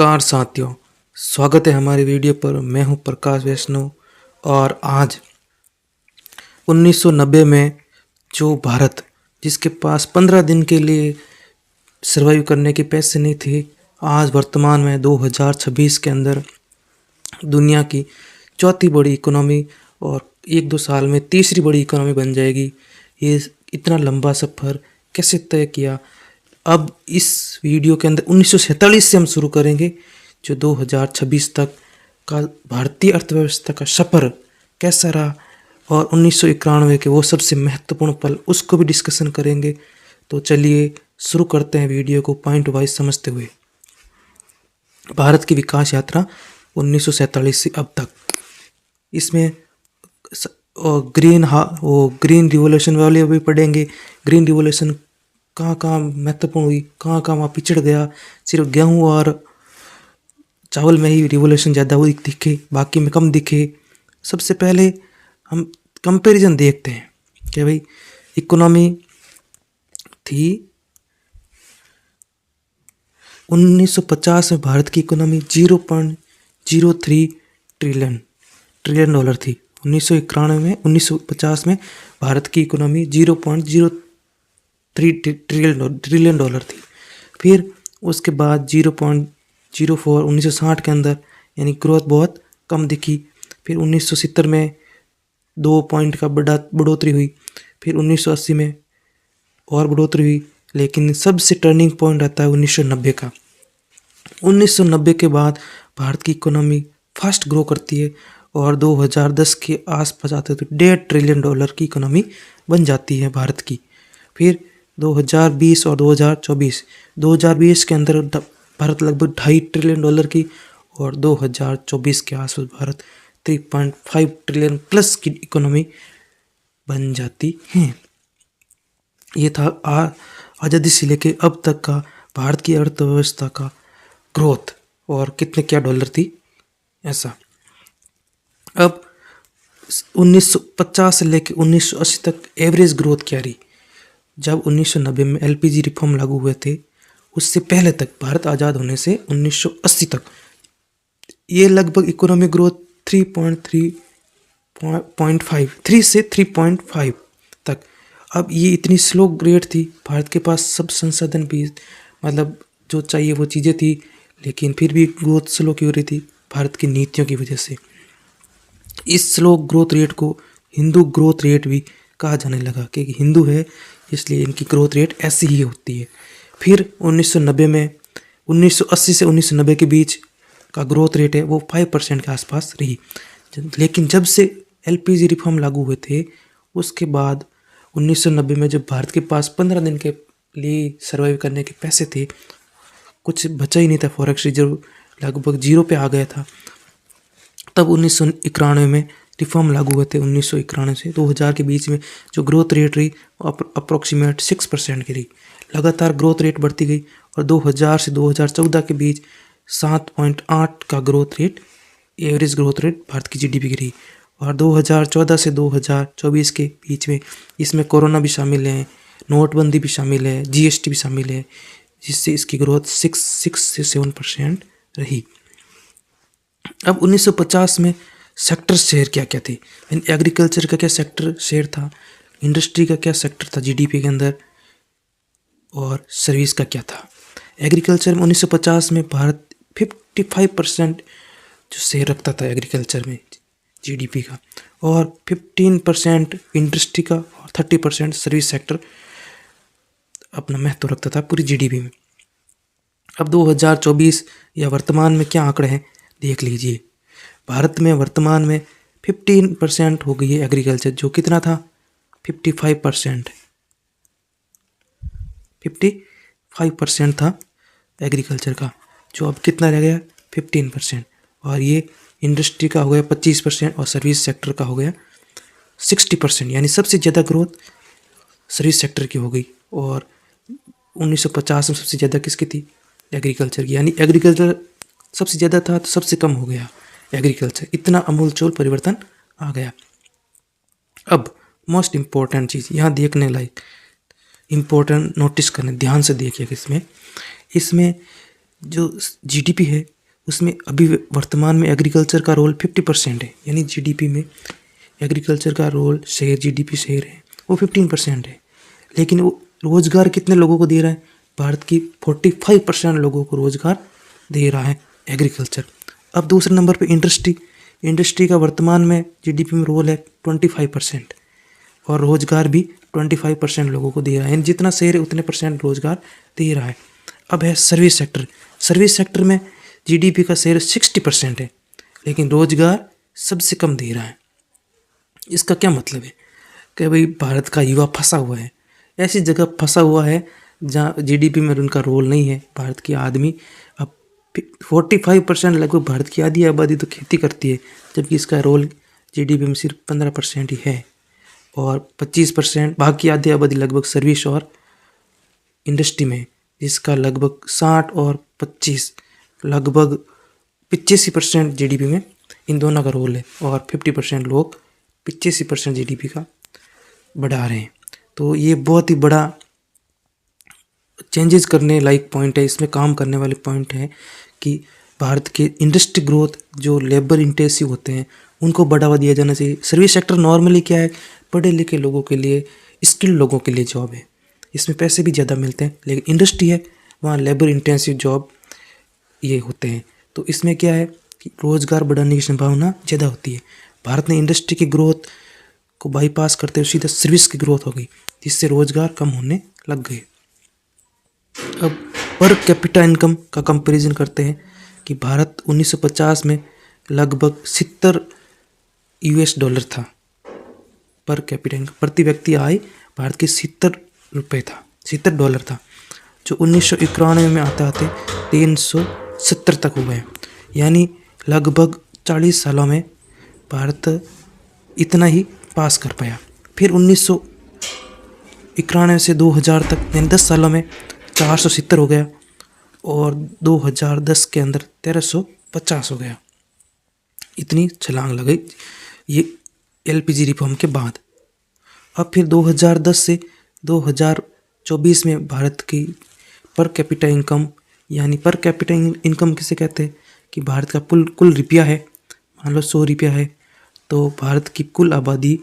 नमस्कार साथियों, स्वागत है हमारी वीडियो पर। मैं हूं प्रकाश वैष्णव और आज 1990 में जो भारत जिसके पास 15 दिन के लिए सर्वाइव करने के पैसे नहीं थे, आज वर्तमान में 2026 के अंदर दुनिया की चौथी बड़ी इकोनॉमी और एक दो साल में तीसरी बड़ी इकोनॉमी बन जाएगी। ये इतना लंबा सफ़र कैसे तय किया, अब इस वीडियो के अंदर 1947 से हम शुरू करेंगे, जो 2026 तक का भारतीय अर्थव्यवस्था का सफ़र कैसा रहा और 1991 के वो सबसे महत्वपूर्ण पल, उसको भी डिस्कशन करेंगे। तो चलिए शुरू करते हैं वीडियो को पॉइंट वाइज समझते हुए। भारत की विकास यात्रा 1947 से अब तक, इसमें ग्रीन रिवॉल्यूशन वाले भी पढ़ेंगे। ग्रीन रिवॉल्यूशन कहाँ कहाँ महत्वपूर्ण हुई, कहाँ कहाँ वहाँ पिछड़ गया, सिर्फ गेहूँ और चावल में ही रिवॉल्यूशन ज़्यादा हुई दिखे, बाकी में कम दिखे। सबसे पहले हम कंपैरिजन देखते हैं कि भाई इकोनॉमी थी 1950 में भारत की इकोनॉमी 0.03 ट्रिलियन डॉलर थी। 1950 में भारत की इकोनॉमी 0.03 ट्रिलियन डॉलर थी। फिर उसके बाद 0.04 1960 के अंदर, यानी ग्रोथ बहुत कम दिखी। फिर 1970 में 2 पॉइंट का बढ़ोतरी हुई। फिर 1980 में और बढ़ोतरी हुई, लेकिन सबसे टर्निंग पॉइंट आता है 1990 का। 1990 के बाद भारत की इकोनॉमी फास्ट ग्रो करती है और 2010 के आसपास आते तो 1.5 ट्रिलियन डॉलर की इकोनॉमी बन जाती है भारत की। फिर 2020 और 2020 के अंदर भारत लगभग 2.5 ट्रिलियन डॉलर की, और 2024 के आसपास भारत 3.5 ट्रिलियन प्लस की इकोनॉमी बन जाती है। ये था आज़ादी से लेके अब तक का भारत की अर्थव्यवस्था का ग्रोथ और कितने क्या डॉलर थी ऐसा। अब 1950 से लेके 1980 तक एवरेज ग्रोथ क्या रही। जब 1990 में एलपीजी रिफॉर्म लागू हुए थे, उससे पहले तक भारत आज़ाद होने से 1980 तक ये लगभग इकोनॉमिक ग्रोथ 3 से 3.5 तक। अब ये इतनी स्लो रेट थी, भारत के पास सब संसाधन भी, मतलब जो चाहिए वो चीज़ें थी, लेकिन फिर भी ग्रोथ स्लो क्यों रही थी, भारत की नीतियों की वजह से। इस स्लो ग्रोथ रेट को हिंदू ग्रोथ रेट भी कहा जाने लगा, क्योंकि हिंदू है इसलिए इनकी ग्रोथ रेट ऐसी ही होती है। फिर 1990 में 1980 से 1990 के बीच का ग्रोथ रेट है वो 5% के आसपास रही। लेकिन जब से एलपीजी रिफॉर्म लागू हुए थे, उसके बाद 1990 में जब भारत के पास 15 दिन के लिए सर्वाइव करने के पैसे थे, कुछ बचा ही नहीं था, फॉरेक्स रिजर्व लगभग 0 पे आ गया था। तब 1991 में रिफॉर्म लागू हुए थे। 1991 से 2000 के बीच में जो ग्रोथ रेट रही अप्रोक्सीमेट 6% की रही। लगातार ग्रोथ रेट बढ़ती गई और 2000 से 2014 के बीच 7.8 का growth rate, average growth rate Bharat की जीडीपी की रही। और 2014 से 2024 के बीच में इसमें कोरोना भी शामिल है, नोटबंदी भी शामिल है, जीएसटी भी शामिल है, जिससे इसकी ग्रोथ 6 से 7% रही। अब 1950 में सेक्टर शेयर क्या क्या थे, एग्रीकल्चर का क्या सेक्टर शेयर था, इंडस्ट्री का क्या सेक्टर था जीडीपी के अंदर, और सर्विस का क्या था। एग्रीकल्चर में 1950 में भारत 55% जो शेयर रखता था एग्रीकल्चर में जीडीपी का, और 15% इंडस्ट्री का और 30% सर्विस सेक्टर अपना महत्व रखता था पूरी जीडीपी में। अब 2024 या वर्तमान में क्या आंकड़े हैं देख लीजिए। भारत में वर्तमान में 15% हो गई है एग्रीकल्चर, जो कितना था 55% था एग्रीकल्चर का, जो अब कितना रह गया 15%। और ये इंडस्ट्री का हो गया 25% और सर्विस सेक्टर का हो गया 60%, यानी सबसे ज़्यादा ग्रोथ सर्विस सेक्टर की हो गई। और 1950 में सबसे ज़्यादा किसकी थी, एग्रीकल्चर की, यानी एग्रीकल्चर सबसे ज़्यादा था तो सबसे कम हो गया एग्रीकल्चर। इतना अमूलचूल परिवर्तन आ गया। अब मोस्ट इम्पोर्टेंट चीज़ यहाँ देखने लायक, इम्पोर्टेंट नोटिस करने, ध्यान से देखिएगा। इसमें जो जीडीपी है उसमें अभी वर्तमान में एग्रीकल्चर का रोल 50% है, यानी जीडीपी में एग्रीकल्चर का रोल शेयर जीडीपी शेयर है वो 15% है। लेकिन वो रोजगार कितने लोगों को दे रहा है? भारत की 45% लोगों को रोजगार दे रहा है एग्रीकल्चर। अब दूसरे नंबर पे इंडस्ट्री का वर्तमान में जीडीपी में रोल है 25% और रोजगार भी 25% लोगों को दे रहा है, यानी जितना शेयर है उतने परसेंट रोजगार दे रहा है। अब है सर्विस सेक्टर में जीडीपी का शेयर 60% है, लेकिन रोजगार सबसे कम दे रहा है। इसका क्या मतलब है कि भाई भारत का युवा फंसा हुआ है, ऐसी जगह फंसा हुआ है जहाँ जीडीपी में उनका रोल नहीं है। भारत की आदमी अब 45% लगभग भारत की आधी आबादी तो खेती करती है, जबकि इसका रोल जीडीपी में सिर्फ 15% ही है। और 25% बाकी आधी आबादी लगभग सर्विस और इंडस्ट्री में, जिसका लगभग 60 और 25 लगभग 85% जीडीपी में इन दोनों का रोल है। और 50% लोग 85% जीडीपी का बढ़ा रहे हैं। तो ये बहुत ही बड़ा चेंजेस करने लायक पॉइंट है, इसमें काम करने वाले पॉइंट है कि भारत के इंडस्ट्री ग्रोथ जो लेबर इंटेंसिव होते हैं उनको बढ़ावा दिया जाना चाहिए। सर्विस सेक्टर नॉर्मली क्या है, पढ़े लिखे लोगों के लिए, स्किल्ड लोगों के लिए जॉब है, इसमें पैसे भी ज़्यादा मिलते हैं। लेकिन इंडस्ट्री है वहाँ लेबर इंटेंसिव जॉब ये होते हैं। तो इसमें क्या है कि रोज़गार बढ़ाने की संभावना ज़्यादा होती है। भारत ने इंडस्ट्री की ग्रोथ को बाईपास करते हुए सीधा सर्विस की ग्रोथ हो गई, जिससे रोज़गार कम होने लग गए। अब पर कैपिटा इनकम का कंपैरिजन करते हैं कि भारत 1950 में लगभग 70 यूएस डॉलर था पर कैपिटा इनकम, प्रति व्यक्ति आय भारत के 70 रुपये था, 70 डॉलर था, जो 1991 में आते आते 370 तक हो गए। यानी लगभग 40 सालों में भारत इतना ही पास कर पाया। फिर 1991 से 2000 तक यानी 10 सालों में 470 हो गया और 2010 के अंदर 1350 हो गया। इतनी छलांग लगी ये एलपीजी रिफॉर्म के बाद। अब फिर 2010 से 2024 में भारत की पर कैपिटा इनकम, यानी पर कैपिटा इनकम किसे कहते हैं कि भारत का कुल रुपया है, मान लो 100 रुपया है तो भारत की कुल आबादी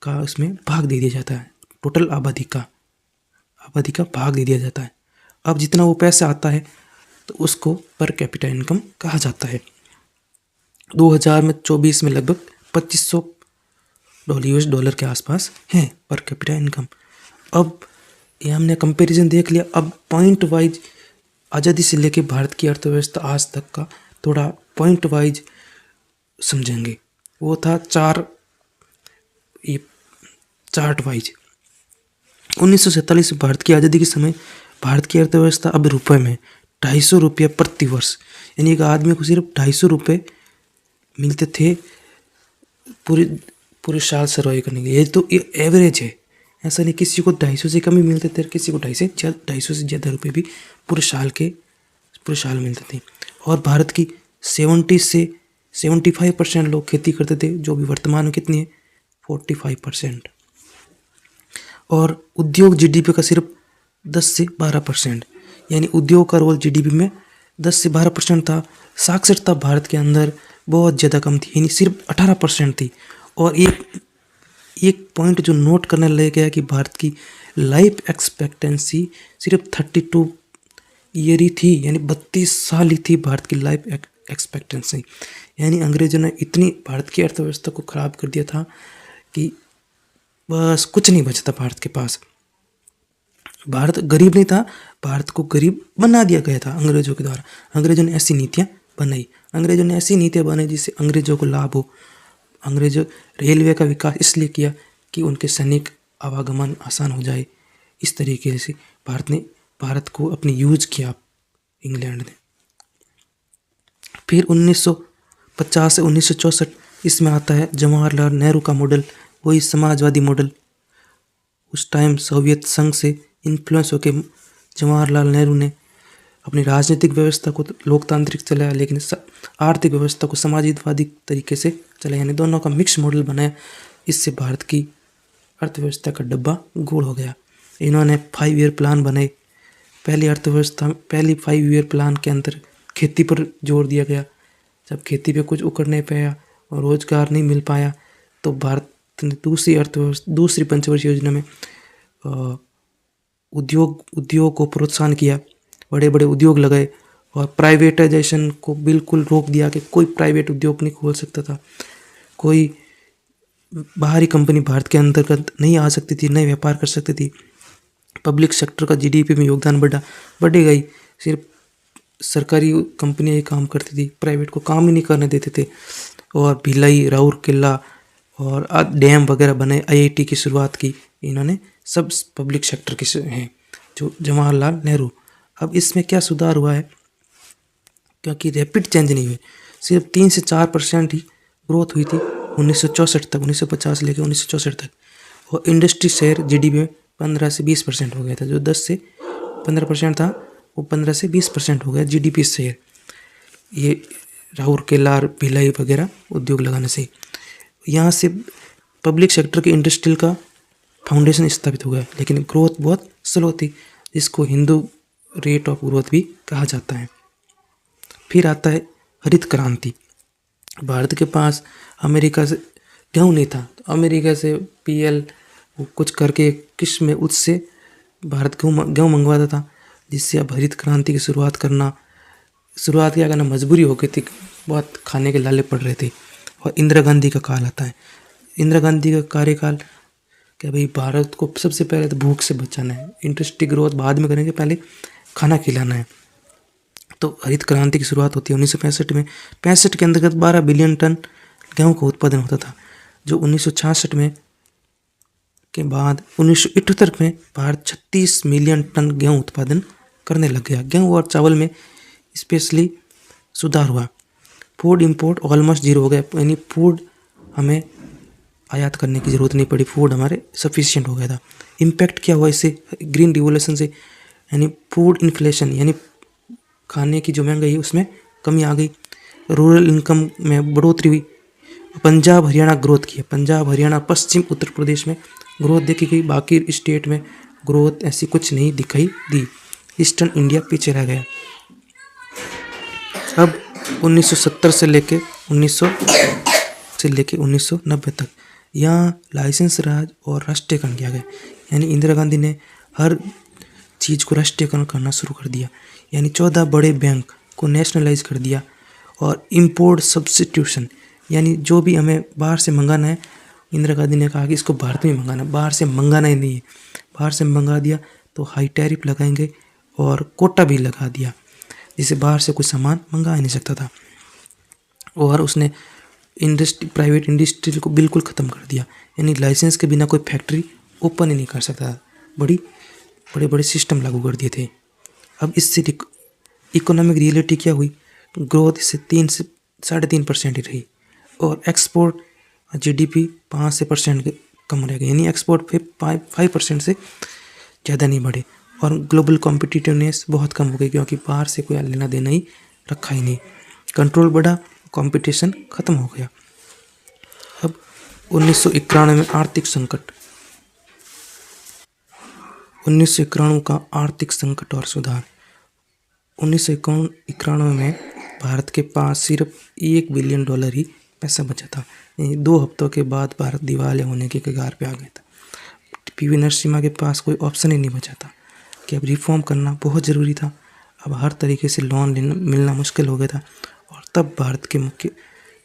का उसमें भाग दे दिया जाता है, टोटल आबादी का भाग दे दिया जाता है। अब जितना वो पैसा आता है तो उसको पर कैपिटा इनकम कहा जाता है। 2024 में लगभग 2500 यूएस डॉलर के आसपास है पर कैपिटा इनकम। अब ये हमने कंपैरिजन देख लिया। अब पॉइंट वाइज आज़ादी से लेके भारत की अर्थव्यवस्था आज तक का थोड़ा पॉइंट वाइज समझेंगे। वो था चार्ट वाइज। 1947 भारत की आज़ादी के समय भारत की अर्थव्यवस्था अब रुपए में 250 रुपये प्रति वर्ष, यानी एक आदमी को सिर्फ 250 रुपये मिलते थे पूरे साल सर्वाइव करने के लिए। ये तो एवरेज है, ऐसा नहीं किसी को 250 से कम ही मिलते थे, किसी को 250 से ज़्यादा रुपये भी पूरे साल मिलते थे। और भारत की 70 से 75% लोग खेती करते थे, जो भी वर्तमान में कितनी है 45%। और उद्योग जीडीपी का सिर्फ 10 से 12%, यानी उद्योग का रोल जीडीपी में 10 से 12% था। साक्षरता भारत के अंदर बहुत ज़्यादा कम थी, यानी सिर्फ 18% थी। और एक पॉइंट जो नोट करने लगे गया कि भारत की लाइफ एक्सपेक्टेंसी सिर्फ 32 ईयर ही थी, यानी 32 साल ही थी भारत की लाइफ एक्सपेक्टेंसी। यानी अंग्रेजों ने इतनी भारत की अर्थव्यवस्था को ख़राब कर दिया था कि बस कुछ नहीं बचता भारत के पास। भारत गरीब नहीं था, भारत को गरीब बना दिया गया था अंग्रेजों के द्वारा। अंग्रेजों ने ऐसी नीतियाँ बनाई जिससे अंग्रेजों को लाभ हो। अंग्रेजों रेलवे का विकास इसलिए किया कि उनके सैनिक आवागमन आसान हो जाए। इस तरीके से भारत को अपनी यूज किया इंग्लैंड ने। फिर 1950 से 1964 इसमें आता है जवाहरलाल नेहरू का मॉडल, वही समाजवादी मॉडल। उस टाइम सोवियत संघ से इन्फ्लुएंस होकर जवाहरलाल नेहरू ने अपनी राजनीतिक व्यवस्था को लोकतांत्रिक चलाया, लेकिन आर्थिक व्यवस्था को समाजवादी तरीके से चलाया, यानी दोनों का मिक्स मॉडल बनाया। इससे भारत की अर्थव्यवस्था का डब्बा गोल हो गया। इन्होंने 5 ईयर प्लान बनाए पहली 5 ईयर प्लान के अंदर खेती पर जोर दिया गया। जब खेती पे कुछ उखड़ नहीं पाया और रोजगार नहीं मिल पाया तो भारत ने दूसरी पंचवर्षीय योजना में उद्योग को प्रोत्साहन किया, बड़े बड़े उद्योग लगाए और प्राइवेटाइजेशन को बिल्कुल रोक दिया कि कोई प्राइवेट उद्योग नहीं खोल सकता था, कोई बाहरी कंपनी भारत के अंतर्गत नहीं आ सकती थी, नहीं व्यापार कर सकती थी। पब्लिक सेक्टर का जीडीपी में योगदान बढ़ेगा ही। सिर्फ सरकारी कंपनियां ही काम करती थी, प्राइवेट को काम ही नहीं करने देते थे। और भिलाई, राउरकेला और डैम वगैरह बने, आईआईटी की शुरुआत की इन्होंने, सब पब्लिक सेक्टर के हैं, जो जवाहरलाल नेहरू। अब इसमें क्या सुधार हुआ है, क्योंकि रैपिड चेंज नहीं हुए, सिर्फ 3 से 4% ही ग्रोथ हुई थी 1964 तक, 1950 से लेकर 1964 तक। और इंडस्ट्री शेयर जीडीपी में 15 से 20% हो गया था। जो 10 से 15% था वो 15 से 20% हो गया जीडीपी शेयर, ये राउरकेला, भिलाई वगैरह उद्योग लगाने से। यहाँ से पब्लिक सेक्टर के इंडस्ट्रियल का फाउंडेशन स्थापित हो गया, लेकिन ग्रोथ बहुत स्लो थी, जिसको हिंदू रेट ऑफ ग्रोथ भी कहा जाता है। फिर आता है हरित क्रांति। भारत के पास अमेरिका से गेहूँ नहीं था, तो अमेरिका से पीएल कुछ करके किस्म में उससे भारत गेहूँ मंगवाता था, जिससे अब हरित क्रांति की शुरुआत क्या करना मजबूरी हो गई थी, बहुत खाने के लाले पड़ रहे थे। और इंदिरा गांधी का काल आता है। इंदिरा गांधी का कार्यकाल क्या भाई, भारत को सबसे पहले तो भूख से बचाना है, इंडस्ट्री ग्रोथ बाद में करेंगे, पहले खाना खिलाना है। तो हरित क्रांति की शुरुआत होती है 1965 में। 65 के अंतर्गत 12 बिलियन टन गेहूँ का उत्पादन होता था, जो 1966 में के बाद 1978 में भारत 36 मिलियन टन गेहूँ उत्पादन करने लग गया। गेहूँ और चावल में स्पेशली सुधार हुआ। फूड इंपोर्ट ऑलमोस्ट जीरो हो गया, यानी फूड हमें आयात करने की ज़रूरत नहीं पड़ी, फूड हमारे सफिशिएंट हो गया था। इम्पैक्ट क्या हुआ इससे, ग्रीन रिवोल्यूशन से, यानी फूड इन्फ्लेशन, यानी खाने की जो महंगाई है उसमें कमी आ गई। रूरल इनकम में बढ़ोतरी हुई। पंजाब हरियाणा ग्रोथ की है, पंजाब हरियाणा पश्चिम उत्तर प्रदेश में ग्रोथ देखी गई, बाकी स्टेट में ग्रोथ ऐसी कुछ नहीं दिखाई दी। ईस्टर्न इंडिया पीछे रह गया। अब 1970 से लेके 1990 तक यहाँ लाइसेंस राज और राष्ट्रीयकरण किया गया, यानी इंदिरा गांधी ने हर चीज़ को राष्ट्रीयकरण करना शुरू कर दिया, यानी 14 बड़े बैंक को नेशनलाइज कर दिया। और इम्पोर्ट सब्स्टिट्यूशन, यानी जो भी हमें बाहर से मंगाना है, इंदिरा गांधी ने कहा कि इसको भारत में मंगाना, बाहर से मंगाना ही नहीं है। बाहर से मंगा दिया तो हाई टैरिफ लगाएंगे और कोटा भी लगा दिया, जिससे बाहर से कोई सामान मंगा ही नहीं सकता था। और उसने प्राइवेट इंडस्ट्री को बिल्कुल ख़त्म कर दिया, यानी लाइसेंस के बिना कोई फैक्ट्री ओपन ही नहीं कर सकता था। बड़े बड़े सिस्टम लागू कर दिए थे। अब इससे इकोनॉमिक रियलिटी क्या हुई, ग्रोथ इससे 3 से 3.5% ही रही। और एक्सपोर्ट जीडीपी 5% कम रह गई, यानी एक्सपोर्ट फिर 5% से ज़्यादा नहीं बढ़े। और ग्लोबल कॉम्पिटिटिवनेस बहुत कम हो गई, क्योंकि बाहर से कोई लेना देना ही रखा ही नहीं। कंट्रोल बढ़ा, कंपटीशन खत्म हो गया। अब 1991 में आर्थिक संकट, 1991 का आर्थिक संकट और सुधार। 1991 में भारत के पास सिर्फ $1 बिलियन ही पैसा बचा था, यानी 2 हफ्तों के बाद भारत दिवालिया होने के कगार पे आ गया था। पीवी नरसिम्हा के पास कोई ऑप्शन ही नहीं बचा था कि अब रिफॉर्म करना बहुत ज़रूरी था। अब हर तरीके से लोन मिलना मुश्किल हो गया था। और तब भारत के मुख्य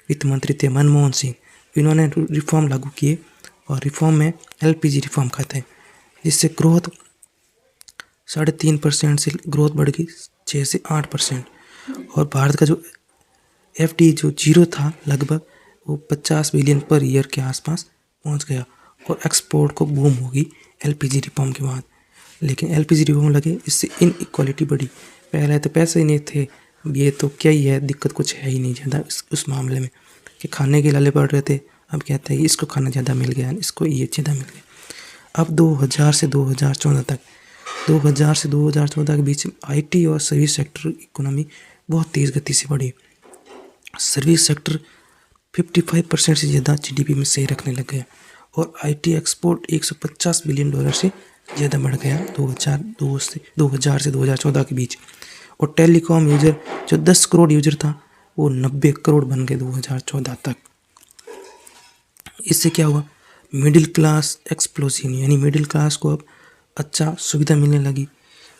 वित्त मंत्री थे मनमोहन सिंह। इन्होंने रिफॉर्म लागू किए और रिफॉर्म में एलपीजी रिफॉर्म खाते हैं, जिससे ग्रोथ 3.5% से ग्रोथ बढ़ गई 6 से 8%। और भारत का जो एफडी जो जीरो था लगभग, वो 50 बिलियन पर ईयर के आसपास पहुंच गया। और एक्सपोर्ट को बूम होगी एलपीजी रिफॉर्म के बाद। लेकिन एलपीजी रिफॉर्म लगे, इससे इनइक्वालिटी बढ़ी। पहले तो पैसे ही नहीं थे, ये तो क्या ही है, दिक्कत कुछ है ही नहीं ज़्यादा उस मामले में, कि खाने के लाले पड़ रहे थे। अब कहते हैं इसको खाना ज़्यादा मिल गया, इसको ये ज़्यादा मिल गया। अब 2000 से 2014 तक, 2000 से 2014 के बीच आईटी और सर्विस सेक्टर इकोनॉमी बहुत तेज़ गति से बढ़ी। सर्विस सेक्टर 55% से ज़्यादा जीडीपी में सही रखने लग गया। और आईटी एक्सपोर्ट $150 बिलियन से ज़्यादा बढ़ गया 2000 से 2014 के बीच। और टेलीकॉम यूज़र जो 10 करोड़ यूज़र था वो 90 करोड़ बन गए 2014 तक। इससे क्या हुआ, मिडिल क्लास एक्सप्लोजन, यानी मिडिल क्लास को अब अच्छा सुविधा मिलने लगी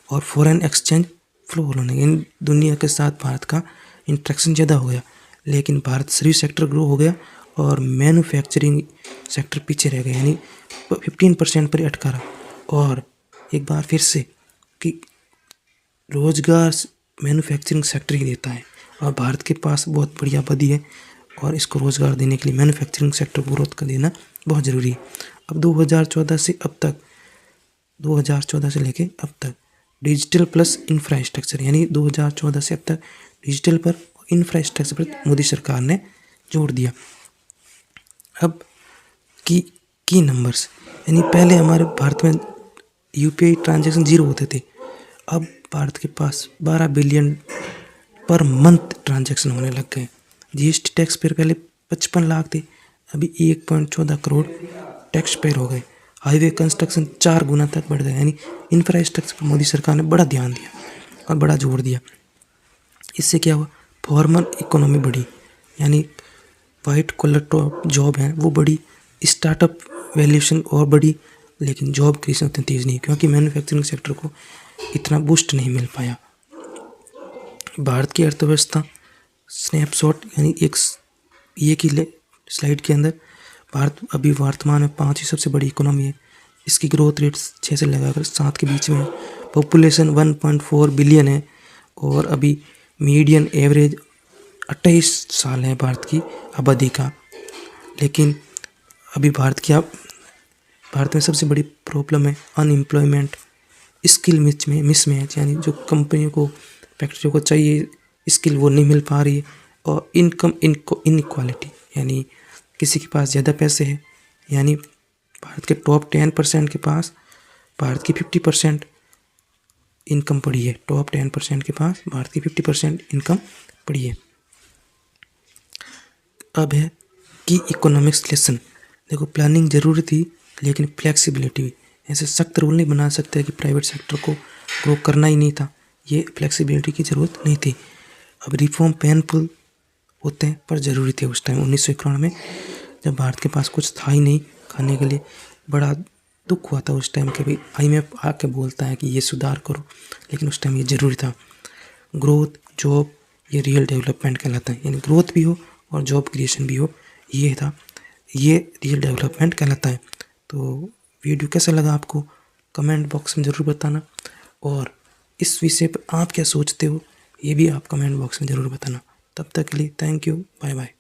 और फॉरेन एक्सचेंज फ्लो होने लगे, यानी दुनिया के साथ भारत का इंट्रैक्शन ज़्यादा हो गया। लेकिन भारत सर्विस सेक्टर ग्रो हो गया और मैन्युफैक्चरिंग सेक्टर पीछे रह गया, यानी 15% पर ही अटका रहा। और एक बार फिर से कि रोजगार मैन्युफैक्चरिंग सेक्टर ही देता है और भारत के पास बहुत बड़ी आबादी है और इसको रोज़गार देने के लिए मैन्युफैक्चरिंग सेक्टर को ग्रोथ कर देना बहुत ज़रूरी है। अब 2014 से अब तक, 2014 से लेके अब तक डिजिटल प्लस इंफ्रास्ट्रक्चर, यानी 2014 से अब तक डिजिटल पर इंफ्रास्ट्रक्चर पर मोदी सरकार ने जोर दिया। अब की नंबर्स, यानी पहले हमारे भारत में यूपीआई ट्रांजैक्शन 0 होते थे। अब भारत के पास 12 बिलियन पर मंथ ट्रांजैक्शन होने लग गए। जीएसटी टैक्स पेयर पहले 55 लाख थे, अभी 1.14 करोड़ टैक्स पेयर हो गए। हाईवे कंस्ट्रक्शन 4 गुना तक बढ़ गया, यानी इंफ्रास्ट्रक्चर पर मोदी सरकार ने बड़ा ध्यान दिया और बड़ा जोर दिया। इससे क्या हुआ, फॉर्मल इकोनॉमी बढ़ी, यानी वाइट कॉलर जॉब है वो बढ़ी, स्टार्टअप वैल्यूएशन और बढ़ी, लेकिन जॉब क्रिएशन उतनी तेज़ नहीं, क्योंकि मैन्युफैक्चरिंग सेक्टर को इतना बूस्ट नहीं मिल पाया। भारत की अर्थव्यवस्था स्नैपशॉट, यानी ये की स्लाइड के अंदर भारत अभी वर्तमान में 5वीं सबसे बड़ी इकोनॉमी है। इसकी ग्रोथ रेट 6 से लगाकर 7 के बीच में है। पॉपुलेशन 1.4 बिलियन है और अभी मीडियन एवरेज 28 साल है भारत की आबादी का। लेकिन अभी भारत में सबसे बड़ी प्रॉब्लम है अनएम्प्लॉयमेंट, स्किल मिसमैच, यानी जो कंपनियों को, फैक्ट्रियों को चाहिए स्किल वो नहीं मिल पा रही है, और इनकम इनइक्वालिटी, यानी किसी के पास ज़्यादा पैसे हैं, यानी भारत के टॉप 10% के पास भारत की 50% इनकम पड़ी है। टॉप 10% के पास भारत की 50% इनकम पड़ी है। अब है कि इकोनॉमिक्स लेसन। देखो, प्लानिंग ज़रूरी थी लेकिन फ्लेक्सिबिलिटी भी। ऐसे सख्त रूल नहीं बना सकते कि प्राइवेट सेक्टर को ग्रो करना ही नहीं था, ये फ्लेक्सिबिलिटी की ज़रूरत नहीं थी। अब रिफॉर्म पेनफुल होते हैं पर ज़रूरी थे उस टाइम 1991 में, जब भारत के पास कुछ था ही नहीं खाने के लिए। बड़ा दुख हुआ था उस टाइम के भी, IMF आके बोलता है कि ये सुधार करो, लेकिन उस टाइम ये ज़रूरी था। ग्रोथ, जॉब, ये रियल डेवलपमेंट कहलाता है, यानी ग्रोथ भी हो और जॉब क्रिएशन भी हो, ये रियल डेवलपमेंट कहलाता है। तो वीडियो कैसा लगा आपको कमेंट बॉक्स में ज़रूर बताना, और इस विषय पर आप क्या सोचते हो ये भी आप कमेंट बॉक्स में ज़रूर बताना। तब तक के लिए थैंक यू, बाय बाय।